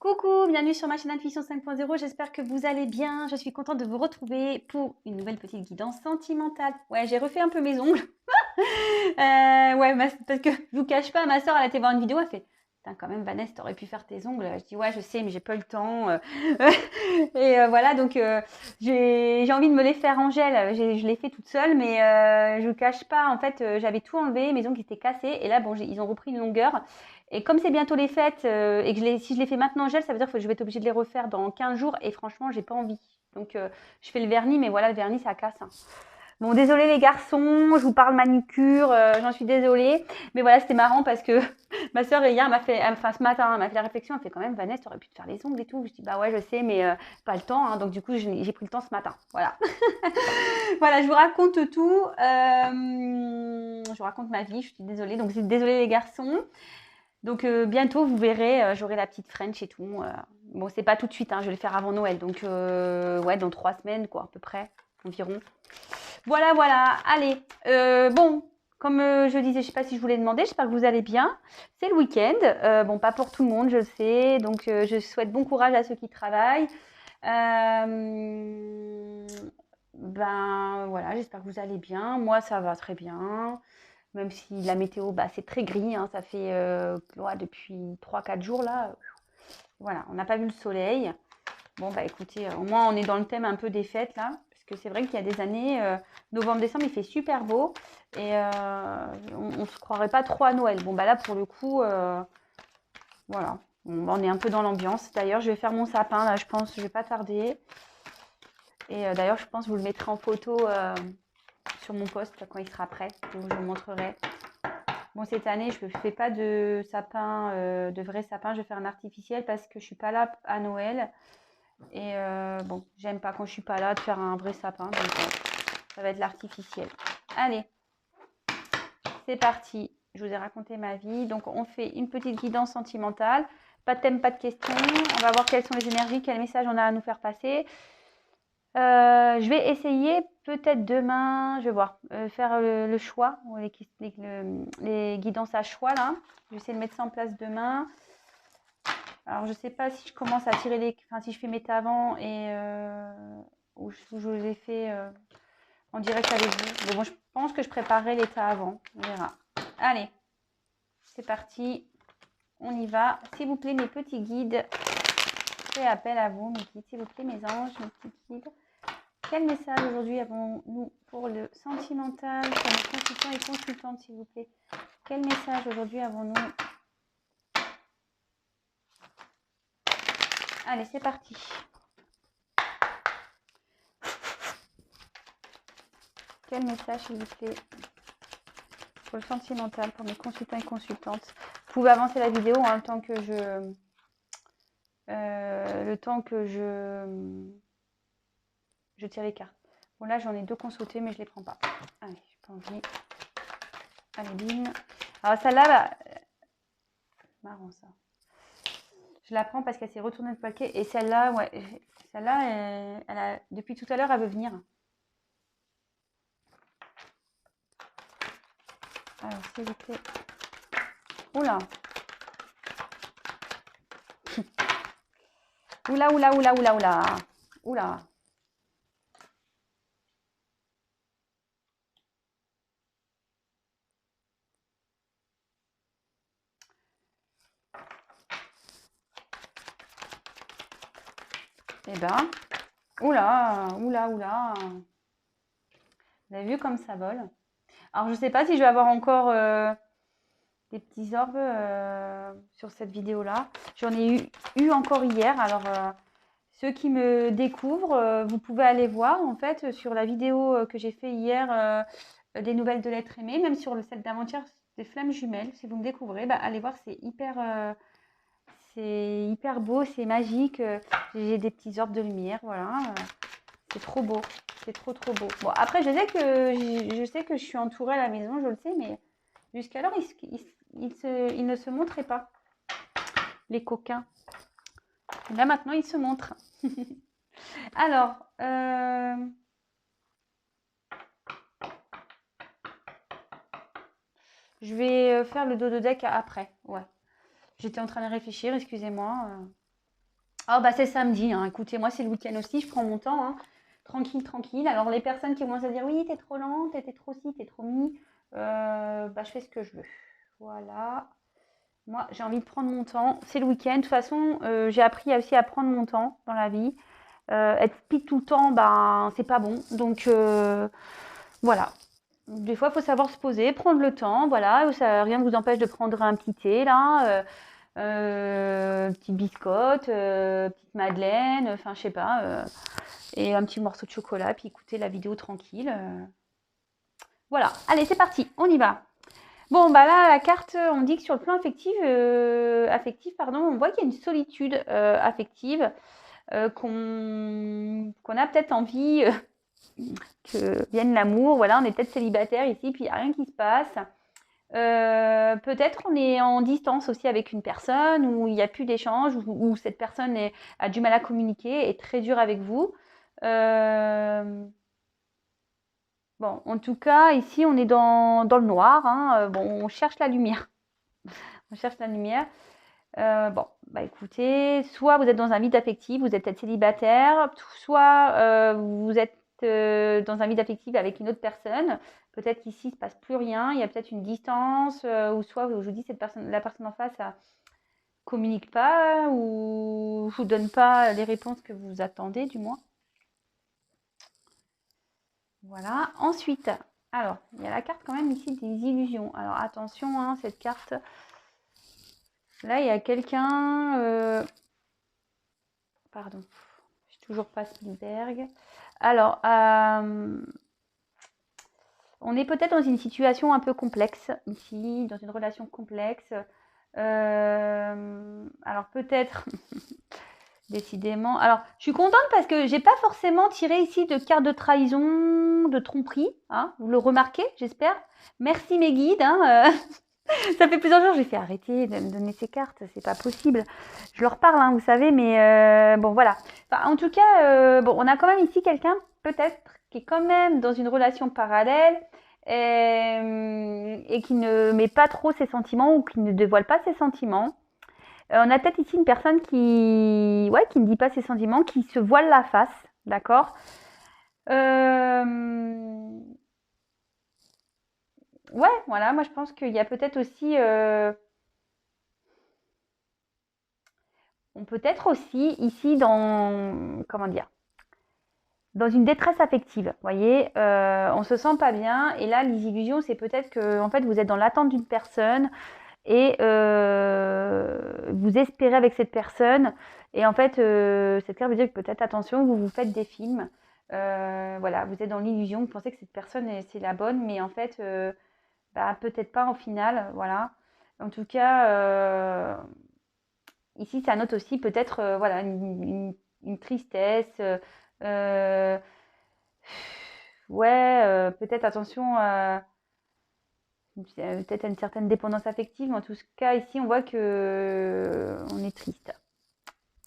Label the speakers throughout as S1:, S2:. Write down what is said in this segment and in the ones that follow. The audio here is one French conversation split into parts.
S1: Coucou, bienvenue sur ma chaîne Intuition 5.0, j'espère que vous allez bien. Je suis contente de vous retrouver pour une nouvelle petite guidance sentimentale. Ouais, j'ai refait un peu mes ongles. Ouais, parce que je vous cache pas, ma soeur, elle a été voir une vidéo, elle fait putain, quand même, Vanessa, t'aurais pu faire tes ongles. Je dis ouais, je sais, mais j'ai pas eu le temps. Voilà, donc j'ai envie de me les faire en gel. Je l'ai fait toute seule, mais je vous cache pas, en fait, j'avais tout enlevé, mes ongles étaient cassés, et là, bon, ils ont repris une longueur. Et comme c'est bientôt les fêtes et que si je les fais maintenant en gel, ça veut dire que je vais être obligée de les refaire dans 15 jours, et franchement, j'ai pas envie. Donc, je fais le vernis, mais voilà, le vernis, ça casse, hein. Bon, désolé les garçons, je vous parle manucure, j'en suis désolée. Mais voilà, c'était marrant parce que ma soeur hier m'a fait, enfin ce matin, m'a fait la réflexion, elle fait quand même, Vanessa, t'aurais pu te faire les ongles et tout. Je dis bah ouais, je sais, mais pas le temps, hein. Donc du coup, j'ai pris le temps ce matin. Voilà. Voilà, je vous raconte tout. Je vous raconte ma vie, je suis désolée. Donc désolée les garçons. Donc bientôt, vous verrez, j'aurai la petite French et tout. Bon, c'est pas tout de suite, hein, je vais le faire avant Noël. Donc ouais, dans 3 semaines, quoi, à peu près, environ. Voilà, voilà. Allez, bon, comme je disais, je sais pas si je vous l'ai demandé, j'espère que vous allez bien. C'est le week-end. Bon, pas pour tout le monde, je le sais. Donc, je souhaite bon courage à ceux qui travaillent. Ben voilà, j'espère que vous allez bien. Moi, ça va très bien. Même si la météo, bah, c'est très gris, hein, ça fait ouais, depuis 3-4 jours là. Voilà, on n'a pas vu le soleil. Bon, bah écoutez, au moins on est dans le thème un peu des fêtes là, parce que c'est vrai qu'il y a des années, novembre-décembre, il fait super beau et on se croirait pas trop à Noël. Bon, bah là pour le coup, voilà, bon, bah, on est un peu dans l'ambiance. D'ailleurs, je vais faire mon sapin là, je pense, je vais pas tarder. Et d'ailleurs, je pense que je vous le mettrai en photo sur mon post quand il sera prêt, donc je vous montrerai. Bon, cette année, je ne fais pas de sapin, de vrai sapin, je vais faire un artificiel parce que je suis pas là à Noël. Et bon, j'aime pas quand je suis pas là de faire un vrai sapin, donc ça va être l'artificiel. Allez, c'est parti. Je vous ai raconté ma vie. Donc, on fait une petite guidance sentimentale. Pas de thème, pas de questions. On va voir quelles sont les énergies, quels messages on a à nous faire passer. Je vais essayer peut-être demain, je vais voir, faire le choix, les guidances à choix là. Je vais essayer de mettre ça en place demain. Alors, je sais pas si je commence à tirer enfin, si je fais mes avant et ou je les ai fait en direct avec vous. Mais bon, je pense que je préparerai l'état avant. On verra. Allez, c'est parti. On y va. S'il vous plaît, mes petits guides, je fais appel à vous, mes guides. S'il vous plaît, mes anges, mes petits guides. Quel message aujourd'hui avons-nous pour le sentimental, pour nos consultants et consultantes, s'il vous plaît? Quel message aujourd'hui avons-nous? Allez, c'est parti. Quel message, s'il vous plaît, pour le sentimental, pour mes consultants et consultantes? Vous pouvez avancer la vidéo en même temps que je tire les cartes. Bon, là, j'en ai 2 consultées, mais je ne les prends pas. Allez, j'ai pas envie. Allez, bim. Alors, celle-là, bah, marrant ça. Je la prends parce qu'elle s'est retournée le paquet. Et celle-là, ouais, celle-là, elle a, depuis tout à l'heure, elle veut venir. Alors, s'il vous plaît. Oula. Oula, oula, oula, oula, oula. Oula. Eh ben, oula, oula, oula. Vous avez vu comme ça vole? Alors, je ne sais pas si je vais avoir encore des petits orbes sur cette vidéo-là. J'en ai eu encore hier. Alors, ceux qui me découvrent, vous pouvez aller voir en fait sur la vidéo que j'ai fait hier des nouvelles de l'être aimé, même sur celle d'avant-hier des flammes jumelles. Si vous me découvrez, bah, allez voir, c'est hyper beau, c'est magique. J'ai des petits orbes de lumière, voilà. C'est trop beau, c'est trop trop beau. Bon, après, je sais que je suis entourée à la maison, je le sais, mais jusqu'alors, ils ne se montraient pas, les coquins. Et là, maintenant, ils se montrent. Alors, je vais faire le dos de deck après. Ouais. J'étais en train de réfléchir, excusez-moi. Ah bah c'est samedi, hein. Écoutez, moi c'est le week-end aussi, je prends mon temps, hein. Tranquille, tranquille. Alors les personnes qui commencent à dire oui, t'es trop lente, t'es trop ci, t'es trop mi, bah je fais ce que je veux. Voilà. Moi j'ai envie de prendre mon temps. C'est le week-end. De toute façon, j'ai appris aussi à prendre mon temps dans la vie. Être speed tout le temps, ben c'est pas bon. Donc voilà. Des fois, il faut savoir se poser, prendre le temps, voilà. Ça, rien ne vous empêche de prendre un petit thé là. Petite biscotte, petite madeleine, enfin je sais pas, et un petit morceau de chocolat, puis écouter la vidéo tranquille. Voilà, allez c'est parti, on y va. Bon bah là la carte, on dit que sur le plan affectif pardon, on voit qu'il y a une solitude affective, qu'on a peut-être envie que vienne l'amour. Voilà, on est peut-être célibataire ici, puis il n'y a rien qui se passe. Peut-être on est en distance aussi avec une personne où il n'y a plus d'échange, où cette personne a du mal à communiquer, est très dure avec vous. Bon, en tout cas, ici, on est dans le noir, hein. Bon, on cherche la lumière. On cherche la lumière. Bon, bah écoutez, soit vous êtes dans un vide affectif, vous êtes peut-être célibataire, soit vous êtes dans un vide affectif avec une autre personne. Peut-être qu'ici, il ne se passe plus rien, il y a peut-être une distance, ou soit, je vous dis, la personne en face ne communique pas, ou ne vous donne pas les réponses que vous attendez, du moins. Voilà. Ensuite, alors, il y a la carte quand même ici des illusions. Alors, attention, hein, cette carte. Là, il y a quelqu'un... Pardon, je suis toujours pas Spielberg. Alors, on est peut-être dans une situation un peu complexe ici, dans une relation complexe. Alors peut-être, décidément. Alors, je suis contente parce que j'ai pas forcément tiré ici de carte de trahison, de tromperie. Hein, vous le remarquez, j'espère. Merci mes guides. Hein, ça fait plusieurs jours, j'ai fait arrêter de me donner ces cartes, c'est pas possible. Je leur parle, hein, vous savez, mais bon, voilà. Enfin, en tout cas, bon, on a quand même ici quelqu'un, peut-être, qui est quand même dans une relation parallèle et qui ne met pas trop ses sentiments ou qui ne dévoile pas ses sentiments. On a peut-être ici une personne qui ne dit pas ses sentiments, qui se voile la face, d'accord. Ouais, voilà, moi je pense qu'il y a peut-être aussi... on peut être aussi ici dans... Comment dire? Dans une détresse affective, vous voyez, on se sent pas bien, et là, les illusions, c'est peut-être que en fait, vous êtes dans l'attente d'une personne, et vous espérez avec cette personne, et en fait, cette carte veut dire que peut-être, attention, vous vous faites des films, voilà, vous êtes dans l'illusion, vous pensez que cette personne, c'est la bonne, mais en fait... bah, peut-être pas en finale, voilà. En tout cas, ici, ça note aussi peut-être voilà, une tristesse. Ouais, peut-être attention, peut-être à une certaine dépendance affective, mais en tout cas, ici, on voit que on est triste.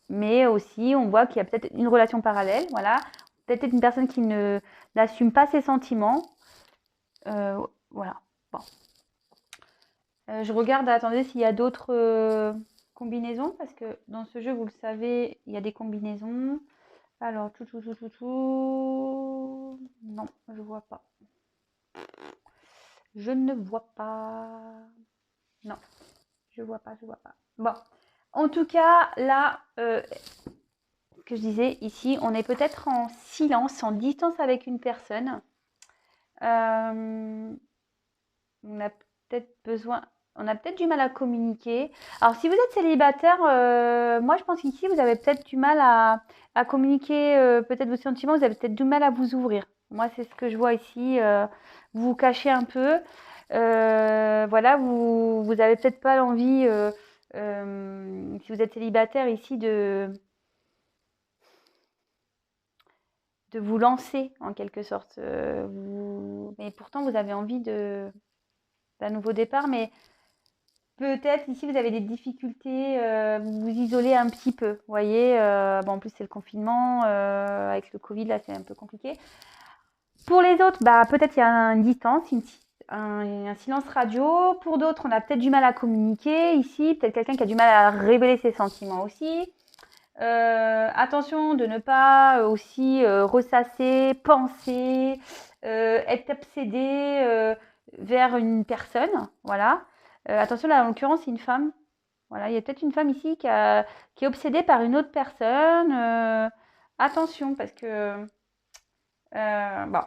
S1: Mais aussi, on voit qu'il y a peut-être une relation parallèle, voilà. Peut-être une personne qui n'assume pas ses sentiments. Voilà. Bon. Je regarde, attendez, s'il y a d'autres combinaisons, parce que dans ce jeu, vous le savez, il y a des combinaisons. Alors, non, je vois pas. Je ne vois pas. Non, je vois pas, je vois pas. Bon, en tout cas, là, ce que je disais ici, on est peut-être en silence, en distance avec une personne. On a peut-être besoin, on a peut-être du mal à communiquer. Alors, si vous êtes célibataire, moi, je pense qu'ici, vous avez peut-être du mal à communiquer peut-être vos sentiments, vous avez peut-être du mal à vous ouvrir. Moi, c'est ce que je vois ici. Vous vous cachez un peu. Voilà, vous avez peut-être pas l'envie, si vous êtes célibataire ici, de vous lancer en quelque sorte. Mais pourtant, vous avez envie d'un nouveau départ, mais peut-être ici vous avez des difficultés, vous vous isolez un petit peu, vous voyez. Bon, en plus c'est le confinement, avec le Covid là c'est un peu compliqué. Pour les autres, bah peut-être il y a une distance, un silence radio. Pour d'autres, on a peut-être du mal à communiquer ici, peut-être quelqu'un qui a du mal à révéler ses sentiments aussi. Attention de ne pas aussi ressasser, penser, être obsédé vers une personne. Voilà. Attention, là, en l'occurrence, c'est une femme. Voilà, il y a peut-être une femme ici qui est obsédée par une autre personne. Attention, parce que... bon,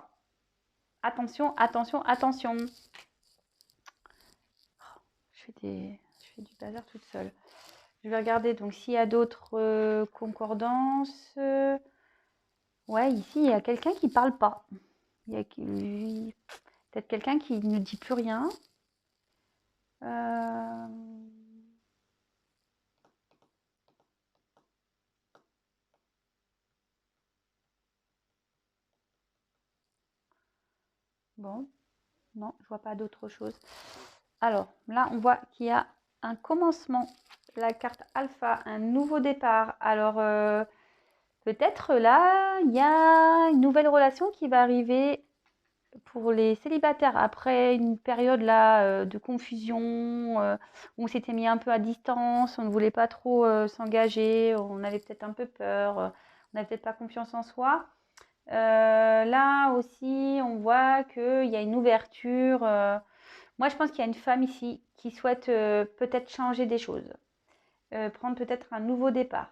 S1: attention, attention, attention. Je fais du bazar toute seule. Je vais regarder donc s'il y a d'autres concordances. Ouais, ici, il y a quelqu'un qui parle pas. Il y a peut-être quelqu'un qui ne dit plus rien. Bon, non, je vois pas d'autre chose. Alors, là, on voit qu'il y a un commencement. La carte alpha, un nouveau départ. Alors, peut-être là, il y a une nouvelle relation qui va arriver pour les célibataires après une période là de confusion où on s'était mis un peu à distance, on ne voulait pas trop s'engager, on avait peut-être un peu peur, on n'avait peut-être pas confiance en soi. Là aussi, on voit qu'il y a une ouverture. Moi, je pense qu'il y a une femme ici qui souhaite peut-être changer des choses, prendre peut-être un nouveau départ.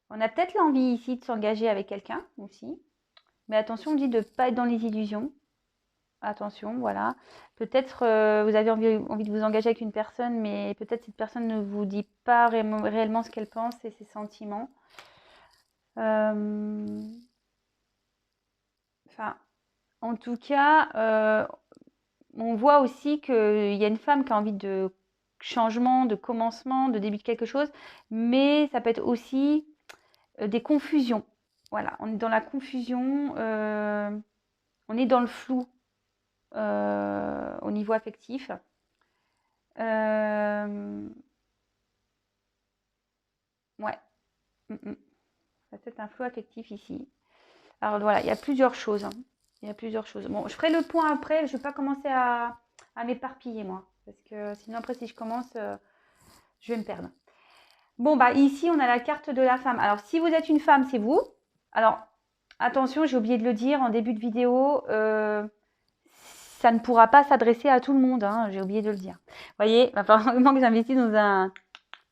S1: On a peut-être l'envie ici de s'engager avec quelqu'un aussi. Mais attention, on dit de ne pas être dans les illusions. Attention, voilà. Peut-être vous avez envie de vous engager avec une personne, mais peut-être cette personne ne vous dit pas réellement ce qu'elle pense et ses sentiments. Enfin, en tout cas, on voit aussi qu'il y a une femme qui a envie de changement, de commencement, de début de quelque chose, mais ça peut être aussi des confusions. Voilà, on est dans la confusion, on est dans le flou au niveau affectif. Ouais. Ça peut être un flou affectif ici. Alors voilà, il y a plusieurs choses. Hein. Il y a plusieurs choses. Bon, je ferai le point après. Je ne vais pas commencer à m'éparpiller, moi. Parce que sinon, après, si je commence, je vais me perdre. Bon, bah ici, on a la carte de la femme. Alors, si vous êtes une femme, c'est vous. Alors, attention, j'ai oublié de le dire en début de vidéo. Ça ne pourra pas s'adresser à tout le monde. Hein, j'ai oublié de le dire. Vous voyez, il va falloir vraiment que j'investisse dans un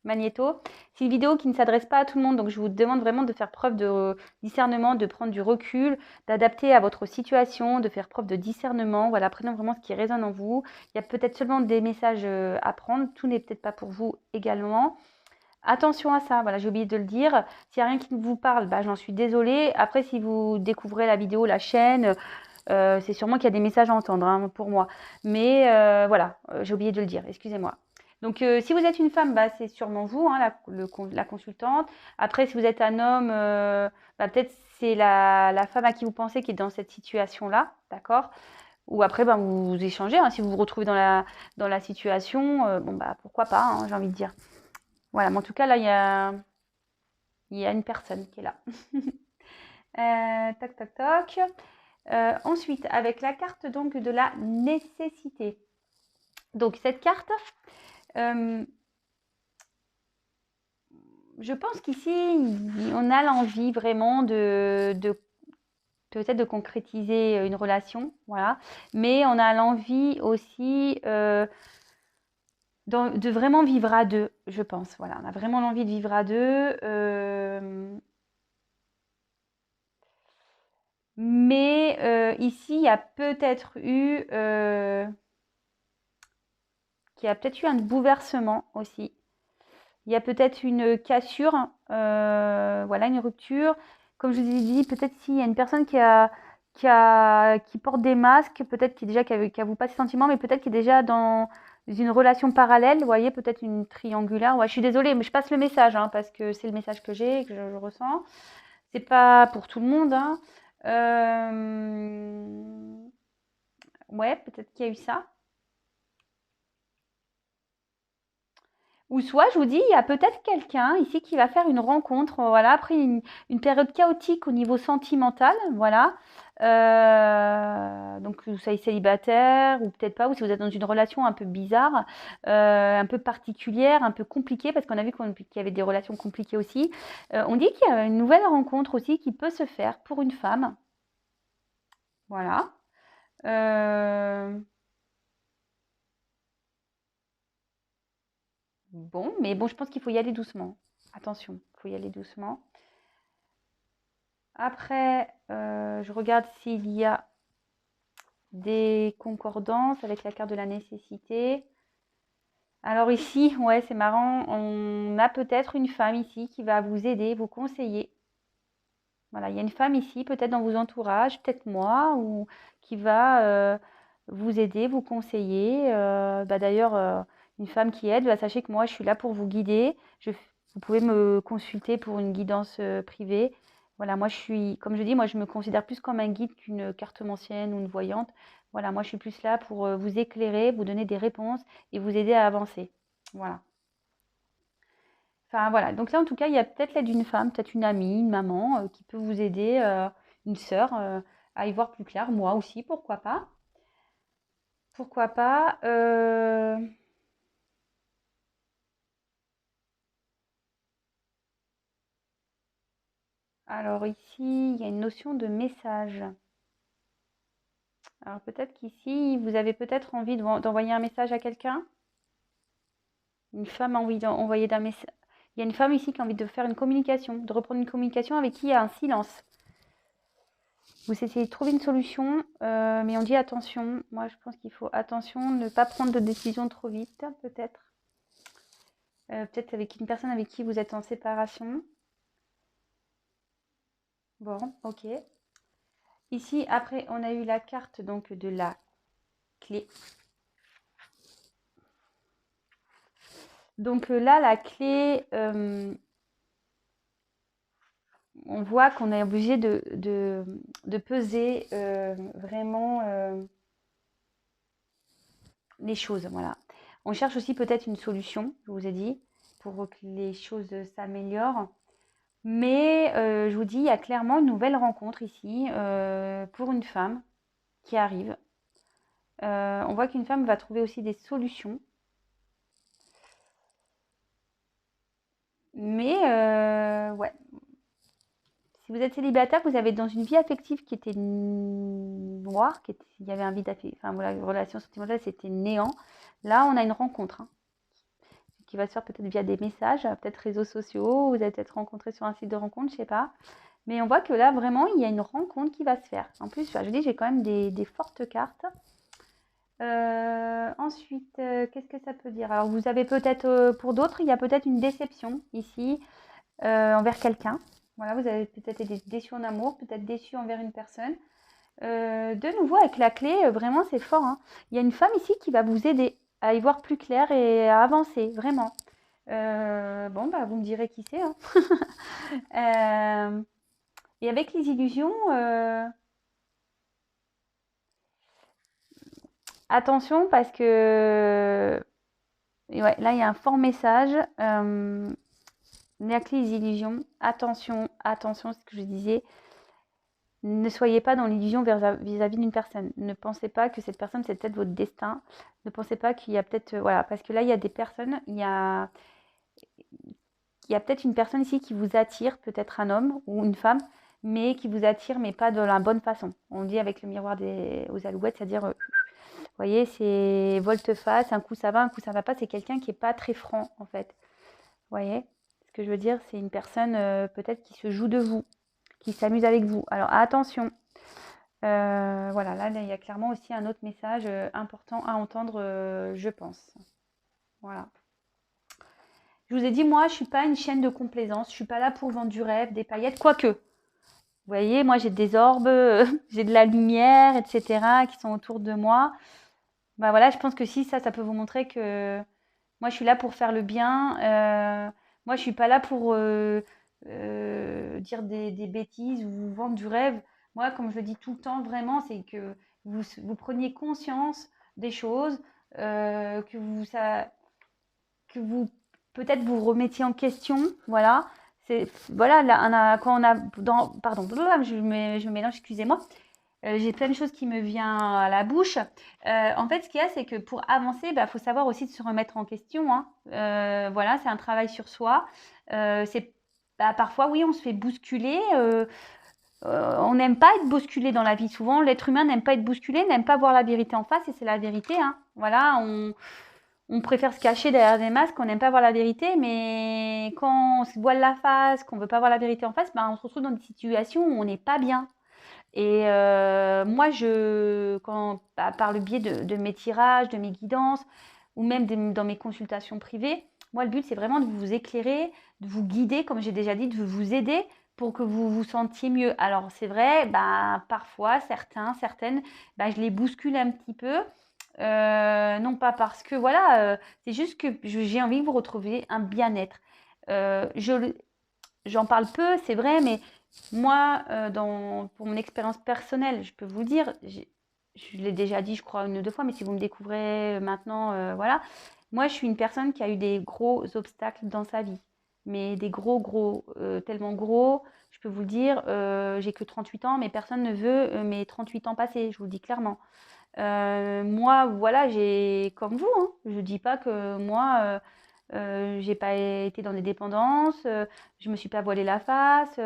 S1: magnéto. C'est une vidéo qui ne s'adresse pas à tout le monde, donc je vous demande vraiment de faire preuve de discernement, de prendre du recul, d'adapter à votre situation, de faire preuve de discernement. Voilà, prenez vraiment ce qui résonne en vous. Il y a peut-être seulement des messages à prendre, tout n'est peut-être pas pour vous également. Attention à ça, voilà, j'ai oublié de le dire. S'il n'y a rien qui vous parle, bah, j'en suis désolée. Après, si vous découvrez la vidéo, la chaîne, c'est sûrement qu'il y a des messages à entendre hein, pour moi. Mais voilà, j'ai oublié de le dire, excusez-moi. Donc, si vous êtes une femme, bah, c'est sûrement vous, hein, la consultante. Après, si vous êtes un homme, bah, peut-être c'est la femme à qui vous pensez qui est dans cette situation-là, d'accord? Ou après, bah, vous échangez. Hein, si vous vous retrouvez dans la situation, bon, bah, pourquoi pas, hein, j'ai envie de dire. Voilà, mais en tout cas, là, il y a une personne qui est là. Toc, toc, toc. Ensuite, avec la carte donc de la nécessité. Donc, cette carte, je pense qu'ici, on a l'envie vraiment de peut-être de concrétiser une relation, voilà. Mais on a l'envie aussi de vraiment vivre à deux, je pense. Voilà, on a vraiment l'envie de vivre à deux. Mais ici, il y a peut-être eu, un bouleversement aussi. Il y a peut-être une cassure, voilà, une rupture. Comme je vous ai dit, peut-être s'il y a une personne qui porte des masques, peut-être qui avoue pas ses sentiments, mais peut-être qui est déjà dans une relation parallèle, vous voyez, peut-être une triangulaire. Ouais, je suis désolée, mais je passe le message, hein, parce que c'est le message que j'ai, que je ressens. C'est pas pour tout le monde, hein. Ouais, peut-être qu'il y a eu ça. Ou soit, je vous dis, il y a peut-être quelqu'un ici qui va faire une rencontre, voilà, après une période chaotique au niveau sentimental, voilà. Donc vous soyez célibataire ou peut-être pas, ou si vous êtes dans une relation un peu bizarre, un peu particulière, un peu compliquée, parce qu'on a vu qu'il y avait des relations compliquées aussi. On dit qu'il y a une nouvelle rencontre aussi qui peut se faire pour une femme. Voilà. Bon, mais bon, je pense qu'il faut y aller doucement. Attention, il faut y aller doucement. Après, je regarde s'il y a des concordances avec la carte de la nécessité. Alors ici, ouais, c'est marrant, on a peut-être une femme ici qui va vous aider, vous conseiller. Voilà, il y a une femme ici, peut-être dans vos entourages, peut-être moi, ou qui va vous aider, vous conseiller. D'ailleurs, une femme qui aide, sachez que moi, je suis là pour vous guider. Vous pouvez me consulter pour une guidance privée. Voilà, moi, comme je dis, moi, je me considère plus comme un guide qu'une cartomancienne ou une voyante. Voilà, moi, je suis plus là pour vous éclairer, vous donner des réponses et vous aider à avancer. Voilà. Enfin voilà, donc là en tout cas, il y a peut-être l'aide d'une femme, peut-être une amie, une maman qui peut vous aider, une sœur, à y voir plus clair. Moi aussi, pourquoi pas? Pourquoi pas? Alors ici, il y a une notion de message. Alors peut-être qu'ici, vous avez peut-être envie d'envoyer un message à quelqu'un. Une femme a envie d'envoyer d'un message. Il y a une femme ici qui a envie de faire une communication, de reprendre une communication avec qui il y a un silence. Vous essayez de trouver une solution, mais on dit attention. Moi, je pense qu'il faut attention, ne pas prendre de décision trop vite, peut-être. Peut-être avec une personne avec qui vous êtes en séparation. Bon, ok. Ici, après, on a eu la carte donc de la clé. Donc là, la clé, on voit qu'on est obligé de peser vraiment les choses. Voilà. On cherche aussi peut-être une solution, je vous ai dit, pour que les choses s'améliorent. Mais je vous dis, il y a clairement une nouvelle rencontre ici pour une femme qui arrive. On voit qu'une femme va trouver aussi des solutions. Mais ouais, si vous êtes célibataire, vous avez dans une vie affective qui était noire, il y avait un vide affectif, enfin voilà, une relation sentimentale, c'était néant. Là, on a une rencontre qui va se faire peut-être via des messages, peut-être réseaux sociaux, vous allez peut-être rencontré sur un site de rencontre, je sais pas. Mais on voit que là, vraiment, il y a une rencontre qui va se faire. En plus, je dis, j'ai quand même des fortes cartes. Ensuite, qu'est-ce que ça peut dire? Alors, vous avez peut-être, pour d'autres, il y a peut-être une déception ici envers quelqu'un. Voilà, vous avez peut-être été déçu en amour, peut-être déçu envers une personne. De nouveau, avec la clé, vraiment, c'est fort, hein. Il y a une femme ici qui va vous aider à y voir plus clair et à avancer, vraiment. Bon, bah, vous me direz qui c'est, hein. Et avec les illusions, attention parce que ouais, là, il y a un fort message. Les clé des illusions, attention, attention, c'est ce que je disais. Ne soyez pas dans l'illusion vis-à-vis d'une personne. Ne pensez pas que cette personne, c'est peut-être votre destin. Ne pensez pas qu'il y a peut-être... voilà, parce que là, il y a des personnes, il y a peut-être une personne ici qui vous attire, peut-être un homme ou une femme, mais qui vous attire, mais pas de la bonne façon. On dit avec le miroir aux alouettes, c'est-à-dire, vous voyez, c'est volte-face, un coup ça va, un coup ça va pas. C'est quelqu'un qui n'est pas très franc, en fait. Vous voyez ce que je veux dire? C'est une personne peut-être qui se joue de vous, qui s'amuse avec vous. Alors attention, voilà, là, il y a clairement aussi un autre message important à entendre, je pense. Voilà. Je vous ai dit, moi, je ne suis pas une chaîne de complaisance. Je ne suis pas là pour vendre du rêve, des paillettes, quoique. Vous voyez, moi, j'ai des orbes, j'ai de la lumière, etc., qui sont autour de moi. Bah voilà, je pense que si ça peut vous montrer que moi, je suis là pour faire le bien. Moi, je ne suis pas là pour dire des bêtises ou vous vendre du rêve. Moi, comme je le dis tout le temps, vraiment, c'est que vous preniez conscience des choses, que vous peut-être vous remettiez en question. Voilà. Voilà, là, quand on a pardon, je me mélange, excusez-moi. J'ai plein de choses qui me viennent à la bouche. En fait, ce qu'il y a, c'est que pour avancer, bah, faut savoir aussi de se remettre en question, hein. Voilà, c'est un travail sur soi. Parfois, oui, on se fait bousculer. On n'aime pas être bousculé dans la vie. Souvent, l'être humain n'aime pas être bousculé, n'aime pas voir la vérité en face, et c'est la vérité, hein. Voilà, on préfère se cacher derrière des masques, on n'aime pas voir la vérité, mais quand on se voile la face, qu'on veut pas voir la vérité en face, ben, on se retrouve dans des situations où on n'est pas bien. Et moi, par le biais de mes tirages, de mes guidances, ou même dans mes consultations privées, moi, le but, c'est vraiment de vous éclairer, de vous guider, comme j'ai déjà dit, de vous aider pour que vous vous sentiez mieux. Alors, c'est vrai, bah, parfois, certaines, bah, je les bouscule un petit peu. Non pas parce que, voilà, c'est juste que j'ai envie que vous retrouviez un bien-être. J'en parle peu, c'est vrai, mais moi, pour mon expérience personnelle, je peux vous dire, je l'ai déjà dit, je crois, une ou deux fois, mais si vous me découvrez maintenant, voilà. Moi, je suis une personne qui a eu des gros obstacles dans sa vie, mais des gros, tellement gros, je peux vous le dire, j'ai que 38 ans, mais personne ne veut mes 38 ans passés, je vous le dis clairement. Moi, voilà, j'ai comme vous, hein, je dis pas que moi, j'ai pas été dans des dépendances, je me suis pas voilé la face,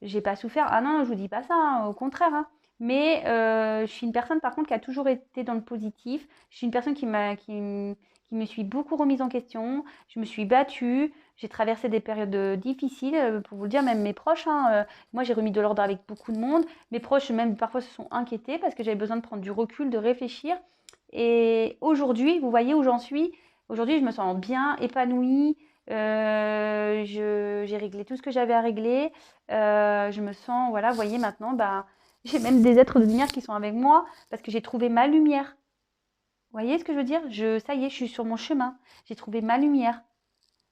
S1: j'ai pas souffert. Ah non, je vous dis pas ça, hein, au contraire, hein. Mais je suis une personne par contre qui a toujours été dans le positif. Je suis une personne qui me suis beaucoup remise en question. Je me suis battue. J'ai traversé des périodes difficiles, pour vous le dire, même mes proches, hein, moi, j'ai remis de l'ordre avec beaucoup de monde. Mes proches, même parfois, se sont inquiétés parce que j'avais besoin de prendre du recul, de réfléchir. Et aujourd'hui, vous voyez où j'en suis. Aujourd'hui, je me sens bien, épanouie. J'ai réglé tout ce que j'avais à régler. Je me sens, voilà, vous voyez maintenant, bah, j'ai même des êtres de lumière qui sont avec moi parce que j'ai trouvé ma lumière. Vous voyez ce que je veux dire? Ça y est, je suis sur mon chemin. J'ai trouvé ma lumière.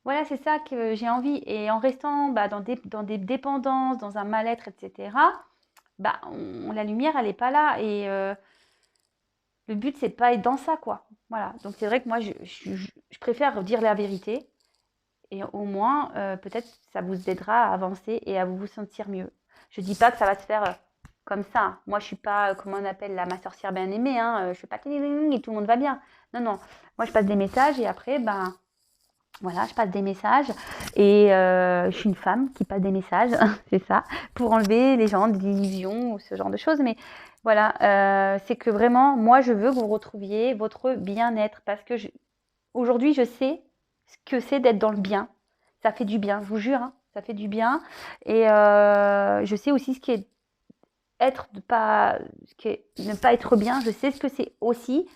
S1: Voilà, c'est ça que j'ai envie. Et en restant bah, dans des dépendances, dans un mal-être, etc., bah, la lumière, elle n'est pas là. Et le but, c'est pas être dans ça, quoi. Voilà. Donc, c'est vrai que moi, je préfère dire la vérité. Et au moins, peut-être, ça vous aidera à avancer et à vous sentir mieux. Je dis pas que ça va se faire comme ça. Moi, je suis pas, comment on appelle, ma sorcière bien-aimée. Hein. Je fais pas et tout le monde va bien. Non, non. Moi, je passe des messages et après, ben, voilà, je passe des messages et je suis une femme qui passe des messages, c'est ça, pour enlever les gens de l'illusion ou ce genre de choses. Mais voilà, c'est que vraiment, moi, je veux que vous retrouviez votre bien-être parce que aujourd'hui, je sais ce que c'est d'être dans le bien. Ça fait du bien, je vous jure, hein, ça fait du bien. Et je sais aussi ce qui est ne pas être bien. Je sais ce que c'est aussi.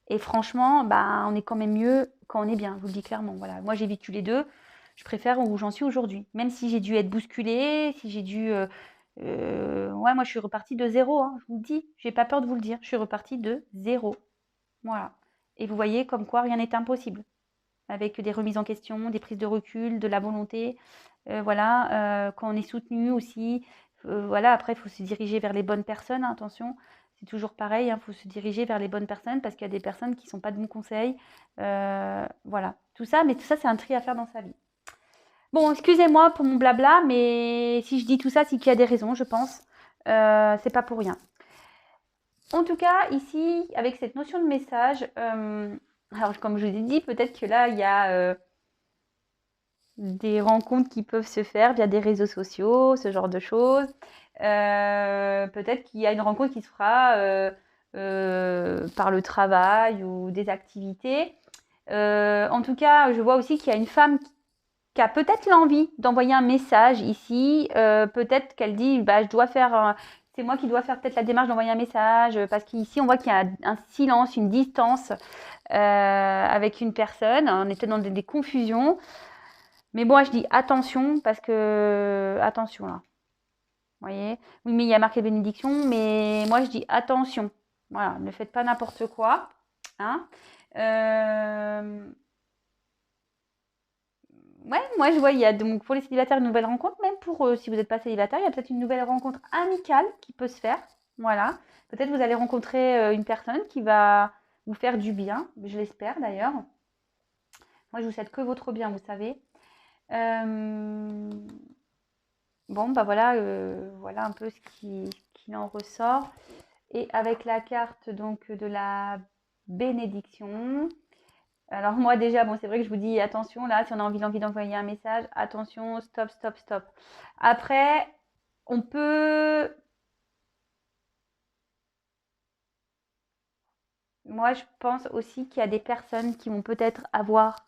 S1: Et franchement, bah, on est quand même mieux quand on est bien, je vous le dis clairement. Voilà. Moi, j'ai vécu les deux. Je préfère où j'en suis aujourd'hui. Même si j'ai dû être bousculée, si j'ai dû. Ouais, moi, je suis repartie de zéro, hein, je vous le dis. J'ai pas peur de vous le dire. Je suis repartie de zéro. Voilà. Et vous voyez comme quoi rien n'est impossible. Avec des remises en question, des prises de recul, de la volonté. Voilà. Quand on est soutenu aussi. Voilà. Après, il faut se diriger vers les bonnes personnes, hein, attention. C'est toujours pareil, il faut se diriger vers les bonnes personnes parce qu'il y a des personnes qui ne sont pas de bons conseils. Voilà, tout ça, mais tout ça, c'est un tri à faire dans sa vie. Bon, excusez-moi pour mon blabla, mais si je dis tout ça, c'est qu'il y a des raisons, je pense. C'est pas pour rien. En tout cas, ici, avec cette notion de message, alors comme je vous ai dit, peut-être que là, il y a des rencontres qui peuvent se faire via des réseaux sociaux, ce genre de choses. Peut-être qu'il y a une rencontre qui se fera par le travail ou des activités. En tout cas, je vois aussi qu'il y a une femme qui a peut-être l'envie d'envoyer un message ici. Peut-être qu'elle dit, bah, c'est moi qui dois faire peut-être la démarche d'envoyer un message, parce qu'ici, on voit qu'il y a un silence, une distance avec une personne. On était dans des confusions. Mais bon, je dis attention, parce que... Attention, là. Vous voyez? Oui, mais il y a marqué bénédiction, mais moi, je dis attention. Voilà, ne faites pas n'importe quoi. Hein. Ouais, moi, je vois, il y a donc pour les célibataires une nouvelle rencontre, même pour si vous n'êtes pas célibataire, il y a peut-être une nouvelle rencontre amicale qui peut se faire. Voilà. Peut-être vous allez rencontrer une personne qui va vous faire du bien, je l'espère d'ailleurs. Moi, je vous souhaite que votre bien, vous savez. Bon, bah voilà, voilà un peu ce qui en ressort. Et avec la carte donc de la bénédiction. Alors moi déjà, bon c'est vrai que je vous dis attention là, si on a envie d'envoyer un message, attention, stop, stop, stop. Après, on peut... Moi je pense aussi qu'il y a des personnes qui vont peut-être avoir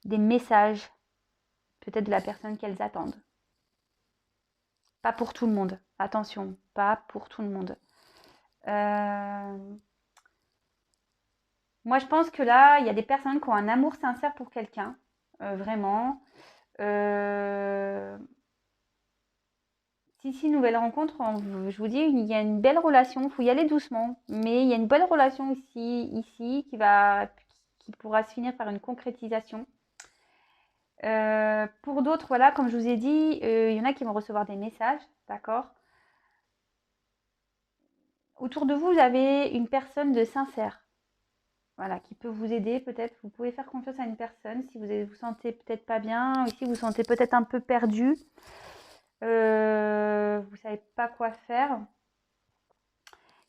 S1: des messages, peut-être de la personne qu'elles attendent. Pas pour tout le monde, attention, pas pour tout le monde. Moi je pense que là, il y a des personnes qui ont un amour sincère pour quelqu'un, vraiment. Si, nouvelle rencontre, je vous dis, il y a une belle relation, il faut y aller doucement, mais il y a une belle relation ici qui pourra se finir par une concrétisation. Pour d'autres, voilà, comme je vous ai dit, il y en a qui vont recevoir des messages, d'accord? Autour de vous, vous avez une personne de sincère, voilà, qui peut vous aider peut-être. Vous pouvez faire confiance à une personne si vous vous sentez peut-être pas bien, ou si vous vous sentez peut-être un peu perdu, vous savez pas quoi faire.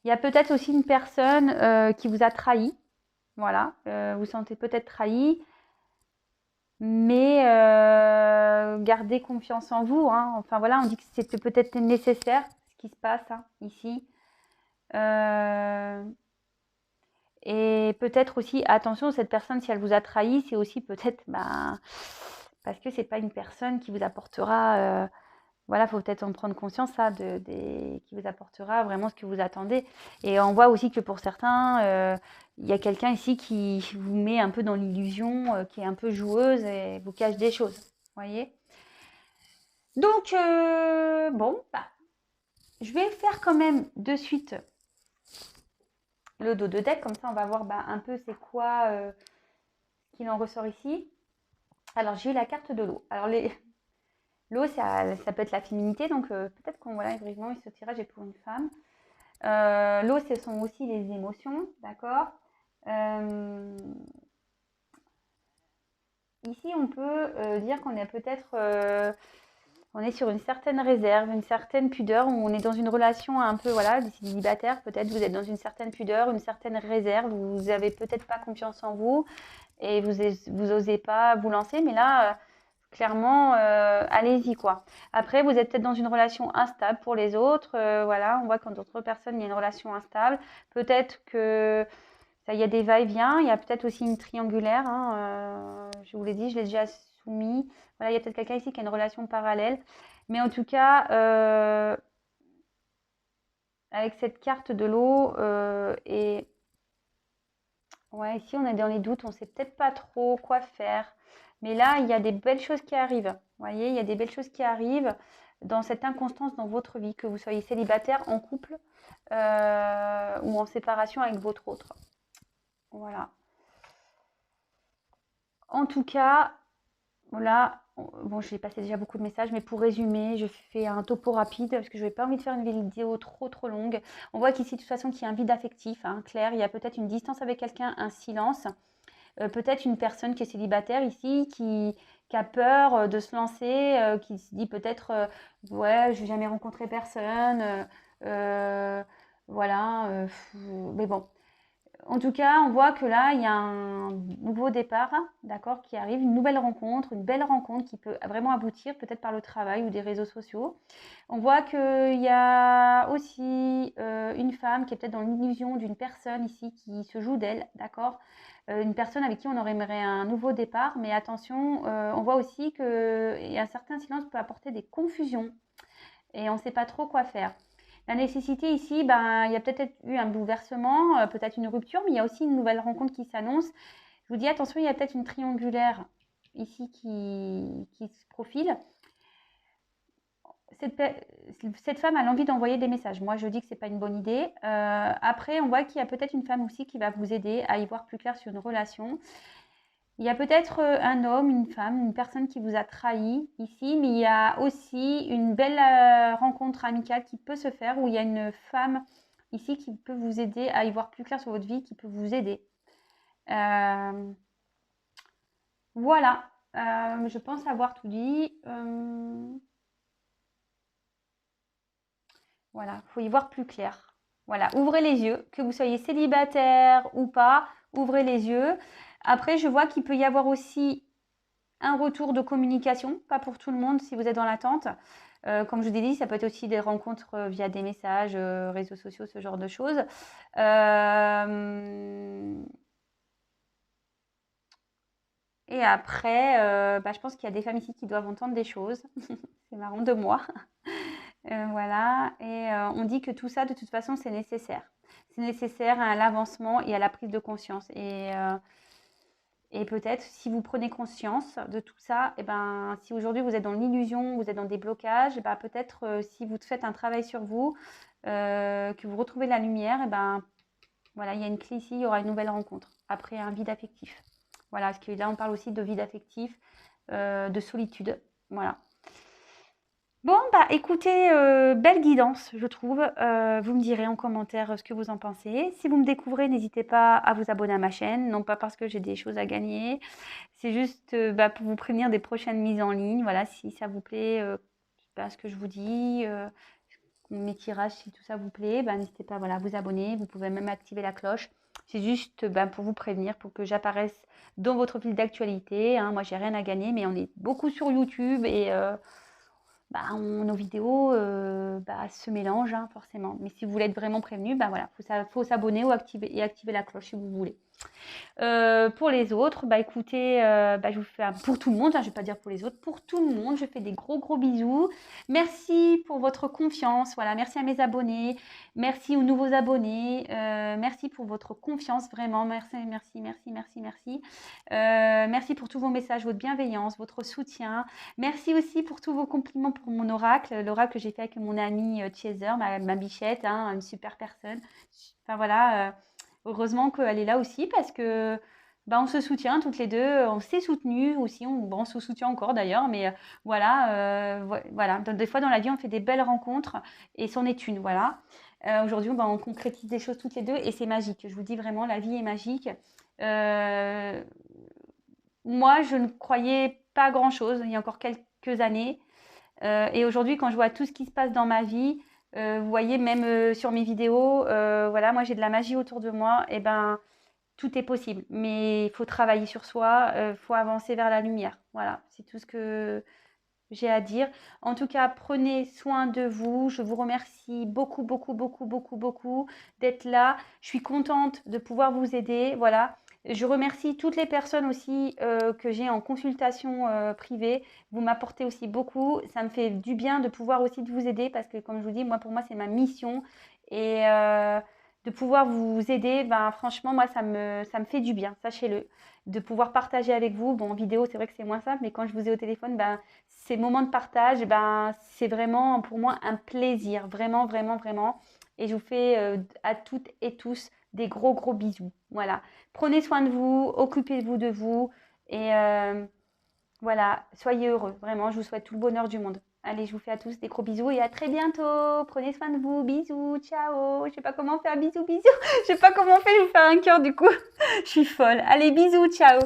S1: Il y a peut-être aussi une personne qui vous a trahi, voilà, vous sentez peut-être trahi, mais gardez confiance en vous, hein. Enfin voilà, on dit que c'était peut-être nécessaire ce qui se passe hein, ici. Et peut-être aussi, attention, cette personne, si elle vous a trahi, c'est aussi peut-être parce que c'est pas une personne qui vous apportera... voilà, il faut peut-être en prendre conscience, ça, qui vous apportera vraiment ce que vous attendez. Et on voit aussi que pour certains, il y a quelqu'un ici qui vous met un peu dans l'illusion, qui est un peu joueuse et vous cache des choses. Vous voyez? Donc, bon, je vais faire quand même de suite le dos de deck. Comme ça, on va voir un peu c'est quoi ce qu'il en ressort ici. Alors, j'ai eu la carte de l'eau. Alors, l'eau, ça peut être la féminité. Donc, peut-être qu'on, voilà, vraiment, ce tirage est pour une femme. L'eau, ce sont aussi les émotions, d'accord. Ici, on peut dire qu'on est peut-être, on est sur une certaine réserve, une certaine pudeur, où on est dans une relation un peu, voilà, célibataire, peut-être vous êtes dans une certaine pudeur, une certaine réserve, vous avez peut-être pas confiance en vous et vous osez pas vous lancer, mais là, clairement, allez-y quoi. Après, vous êtes peut-être dans une relation instable pour les autres. Voilà, on voit quand d'autres personnes, il y a une relation instable. Peut-être que ça, il y a des va-et-vient. Il y a peut-être aussi une triangulaire. Hein, je vous l'ai dit, je l'ai déjà soumis. Voilà, il y a peut-être quelqu'un ici qui a une relation parallèle. Mais en tout cas, avec cette carte de l'eau et ouais, ici on est dans les doutes, on ne sait peut-être pas trop quoi faire. Mais là, il y a des belles choses qui arrivent. Vous voyez, il y a des belles choses qui arrivent dans cette inconstance dans votre vie, que vous soyez célibataire, en couple ou en séparation avec votre autre. Voilà. En tout cas, voilà. Bon, j'ai passé déjà beaucoup de messages, mais pour résumer, je fais un topo rapide parce que je n'ai pas envie de faire une vidéo trop longue. On voit qu'ici, de toute façon, qu'il y a un vide affectif, hein, clair. Il y a peut-être une distance avec quelqu'un, un silence. Peut-être une personne qui est célibataire ici, qui a peur de se lancer, qui se dit peut-être ouais, je n'ai jamais rencontré personne, voilà, mais bon. En tout cas, on voit que là, il y a un nouveau départ, d'accord, qui arrive, une nouvelle rencontre, une belle rencontre qui peut vraiment aboutir, peut-être par le travail ou des réseaux sociaux. On voit qu'il y a aussi une femme qui est peut-être dans l'illusion d'une personne ici qui se joue d'elle, d'accord, une personne avec qui on aurait aimé un nouveau départ, mais attention, on voit aussi qu'un certain silence peut apporter des confusions et on ne sait pas trop quoi faire. La nécessité ici, il y a peut-être eu un bouleversement, peut-être une rupture, mais il y a aussi une nouvelle rencontre qui s'annonce. Je vous dis attention, il y a peut-être une triangulaire ici qui se profile. Cette femme a l'envie d'envoyer des messages. Moi, je dis que ce n'est pas une bonne idée. Après, on voit qu'il y a peut-être une femme aussi qui va vous aider à y voir plus clair sur une relation. Il y a peut-être un homme, une femme, une personne qui vous a trahi ici, mais il y a aussi une belle rencontre amicale qui peut se faire où il y a une femme ici qui peut vous aider à y voir plus clair sur votre vie, qui peut vous aider. Voilà, je pense avoir tout dit. Voilà, il faut y voir plus clair. Voilà, ouvrez les yeux, que vous soyez célibataire ou pas, ouvrez les yeux. Après, je vois qu'il peut y avoir aussi un retour de communication, pas pour tout le monde si vous êtes dans l'attente. Comme je vous ai dit, ça peut être aussi des rencontres via des messages, réseaux sociaux, ce genre de choses. Et après, je pense qu'il y a des femmes ici qui doivent entendre des choses. C'est marrant de moi. Voilà. Et on dit que tout ça, de toute façon, c'est nécessaire. C'est nécessaire à l'avancement et à la prise de conscience. Et peut-être, si vous prenez conscience de tout ça, et ben, si aujourd'hui vous êtes dans l'illusion, vous êtes dans des blocages, et ben, peut-être si vous faites un travail sur vous, que vous retrouvez la lumière, et ben, voilà, il y a une clé ici, il y aura une nouvelle rencontre après un vide affectif. Voilà, parce que là, on parle aussi de vide affectif, de solitude. Voilà. Bon, écoutez, belle guidance, je trouve. Vous me direz en commentaire ce que vous en pensez. Si vous me découvrez, n'hésitez pas à vous abonner à ma chaîne. Non pas parce que j'ai des choses à gagner, c'est juste pour vous prévenir des prochaines mises en ligne. Voilà, si ça vous plaît, ce que je vous dis, mes tirages, si tout ça vous plaît, n'hésitez pas à vous abonner. Vous pouvez même activer la cloche. C'est juste pour vous prévenir, pour que j'apparaisse dans votre fil d'actualité. Hein. Moi, j'ai rien à gagner, mais on est beaucoup sur YouTube et nos vidéos se mélangent hein, forcément. Mais si vous voulez être vraiment prévenu, voilà, faut s'abonner ou activer la cloche si vous voulez. Pour les autres, écoutez, je vous fais pour tout le monde, hein, je ne vais pas dire pour les autres, pour tout le monde, je fais des gros bisous. Merci pour votre confiance, voilà, merci à mes abonnés, merci aux nouveaux abonnés, merci pour votre confiance, vraiment, merci. Merci pour tous vos messages, votre bienveillance, votre soutien. Merci aussi pour tous vos compliments pour mon oracle, l'oracle que j'ai fait avec mon amie Chaser, ma bichette, hein, une super personne. Enfin voilà. Heureusement qu'elle est là aussi parce que on se soutient toutes les deux, on s'est soutenues aussi, on se soutient encore d'ailleurs, mais voilà, voilà. Des fois dans la vie on fait des belles rencontres et c'en est une, voilà. Aujourd'hui on concrétise des choses toutes les deux et c'est magique. Je vous dis vraiment, la vie est magique. Moi je ne croyais pas grand-chose il y a encore quelques années et aujourd'hui quand je vois tout ce qui se passe dans ma vie, vous voyez, même sur mes vidéos, voilà, moi j'ai de la magie autour de moi, et tout est possible. Mais il faut travailler sur soi, il faut avancer vers la lumière. Voilà, c'est tout ce que j'ai à dire. En tout cas, prenez soin de vous. Je vous remercie beaucoup d'être là. Je suis contente de pouvoir vous aider. Voilà. Je remercie toutes les personnes aussi que j'ai en consultation privée. Vous m'apportez aussi beaucoup. Ça me fait du bien de pouvoir aussi de vous aider parce que, comme je vous dis, pour moi, c'est ma mission. Et de pouvoir vous aider, franchement, moi, ça me fait du bien, sachez-le. De pouvoir partager avec vous. Bon, en vidéo, c'est vrai que c'est moins simple, mais quand je vous ai au téléphone, ces moments de partage, c'est vraiment pour moi un plaisir. Vraiment. Et je vous fais à toutes et tous des gros bisous. Voilà. Prenez soin de vous, occupez-vous de vous et voilà, soyez heureux. Vraiment, je vous souhaite tout le bonheur du monde. Allez, je vous fais à tous des gros bisous et à très bientôt. Prenez soin de vous. Bisous, ciao. Je sais pas comment faire bisous. Je sais pas comment faire, je vais vous faire un cœur du coup. Je suis folle. Allez, bisous, ciao.